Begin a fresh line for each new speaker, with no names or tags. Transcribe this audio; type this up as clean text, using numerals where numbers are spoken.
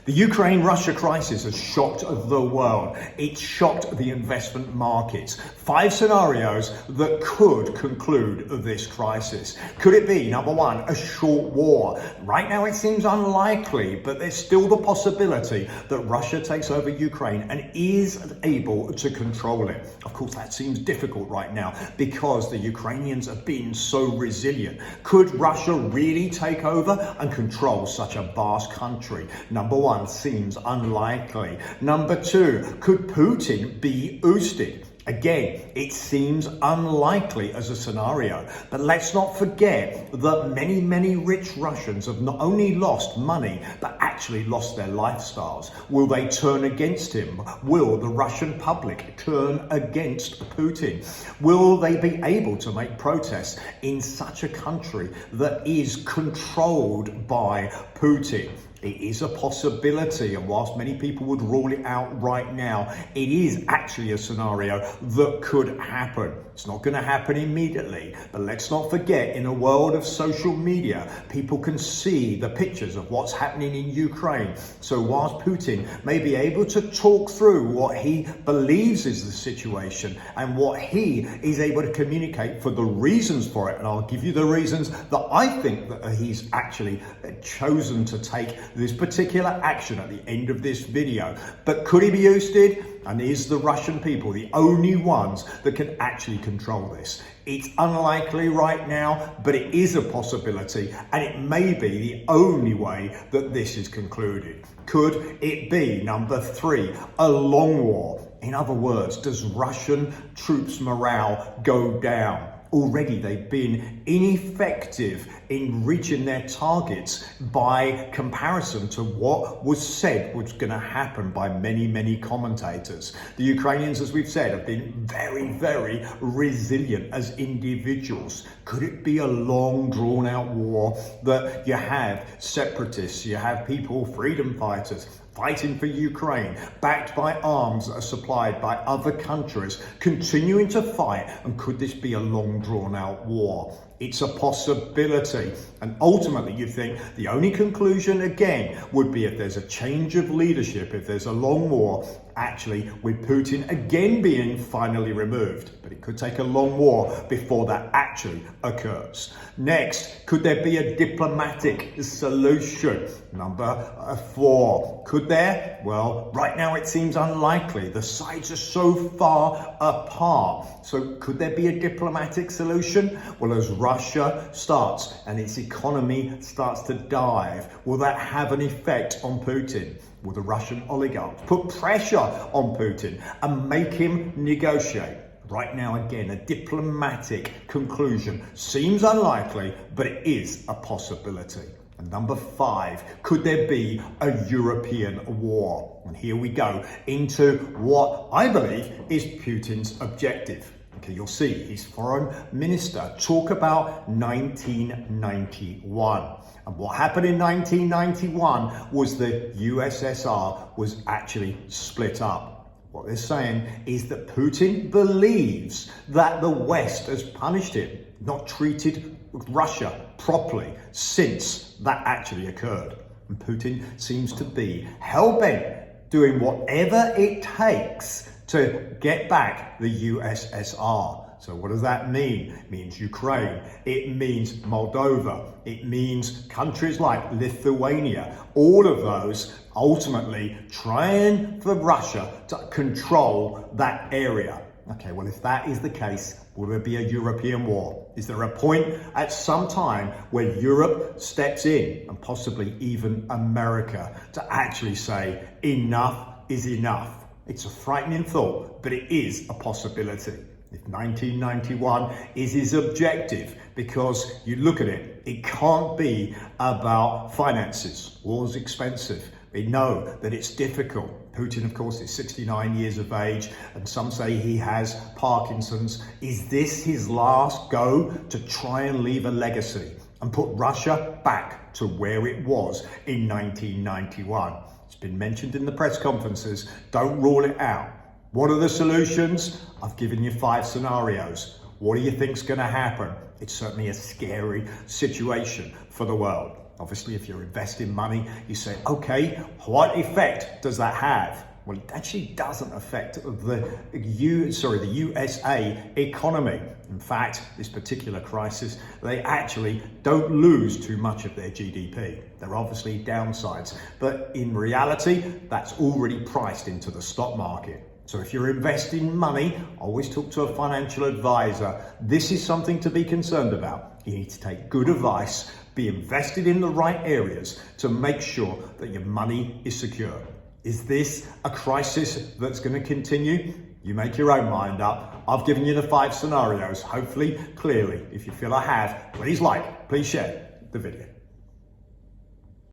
The Ukraine-Russia crisis has shocked the world. It's shocked the investment markets. 5 scenarios that could conclude this crisis. Could it be, number one, a short war? Right now it seems unlikely, but there's still the possibility that Russia takes over Ukraine and is able to control it. Of course, that seems difficult right now because the Ukrainians have been so resilient. Could Russia really take over and control such a vast country? Number one, seems unlikely. Number two, could Putin be ousted? Again, it seems unlikely as a scenario, but let's not forget that many rich Russians have not only lost money, but actually lost their lifestyles. Will they turn against him? Will the Russian public turn against Putin? Will they be able to make protests in such a country that is controlled by Putin? It is a possibility, and whilst many people would rule it out right now, it is actually a scenario that could happen. It's not going to happen immediately, but let's not forget, in a world of social media, people can see the pictures of what's happening in Ukraine. So whilst Putin may be able to talk through what he believes is the situation and what he is able to communicate for the reasons for it, and I'll give you the reasons that I think that he's actually chosen to take this particular action at the end of this video. But could he be ousted? And is the Russian people the only ones that can actually control this? It's unlikely right now, but it is a possibility, and it may be the only way that this is concluded. Could it be, number three, a long war? In other words, does Russian troops' morale go down? Already they've been ineffective in reaching their targets by comparison to what was said was going to happen by many commentators. The Ukrainians, as we've said, have been very resilient as individuals. Could it be a long drawn out war that you have separatists, you have people, freedom fighters, fighting for Ukraine, backed by arms that are supplied by other countries, continuing to fight? And could this be a long drawn out war? It's a possibility. And ultimately, you think the only conclusion again would be if there's a change of leadership, if there's a long war, actually with Putin again being finally removed. But it could take a long war before that actually occurs. Next, could there be a diplomatic solution? Number four, could there? Well, right now it seems unlikely. The sides are so far apart. So could there be a diplomatic solution? Well, as Russia starts and its economy starts to dive, will that have an effect on Putin? Will the Russian oligarchs put pressure on Putin and make him negotiate? Right now, again, a diplomatic conclusion seems unlikely, but it is a possibility. And number five, could there be a European war? And here we go into what I believe is Putin's objective. Okay, you'll see his foreign minister talk about 1991. And what happened in 1991 was the USSR was actually split up. What they're saying is that Putin believes that the West has punished him, not treated Russia properly since that actually occurred. And Putin seems to be hell-bent doing whatever it takes to get back the USSR. So what does that mean? It means Ukraine, it means Moldova, it means countries like Lithuania, all of those ultimately trying for Russia to control that area. Okay, well, if that is the case, will there be a European war? Is there a point at some time where Europe steps in, and possibly even America, to actually say enough is enough? It's a frightening thought, but it is a possibility. If 1991 is his objective, because you look at it, it can't be about finances. War's expensive. We know that it's difficult. Putin, of course, is 69 years of age, and some say he has Parkinson's. Is this his last go to try and leave a legacy and put Russia back to where it was in 1991? It's been mentioned in the press conferences. Don't rule it out. What are the solutions? I've given you 5 scenarios. What do you think's going to happen? It's certainly a scary situation for the world. Obviously, if you're investing money, you say, okay, what effect does that have? Well, it actually doesn't affect the USA economy. In fact, this particular crisis, they actually don't lose too much of their GDP. There are obviously downsides, but in reality, that's already priced into the stock market. So if you're investing money, always talk to a financial advisor. This is something to be concerned about. You need to take good advice, be invested in the right areas to make sure that your money is secure. Is this a crisis that's going to continue? You make your own mind up. I've given you the 5 scenarios, hopefully clearly. If you feel I have, please like, please share the video.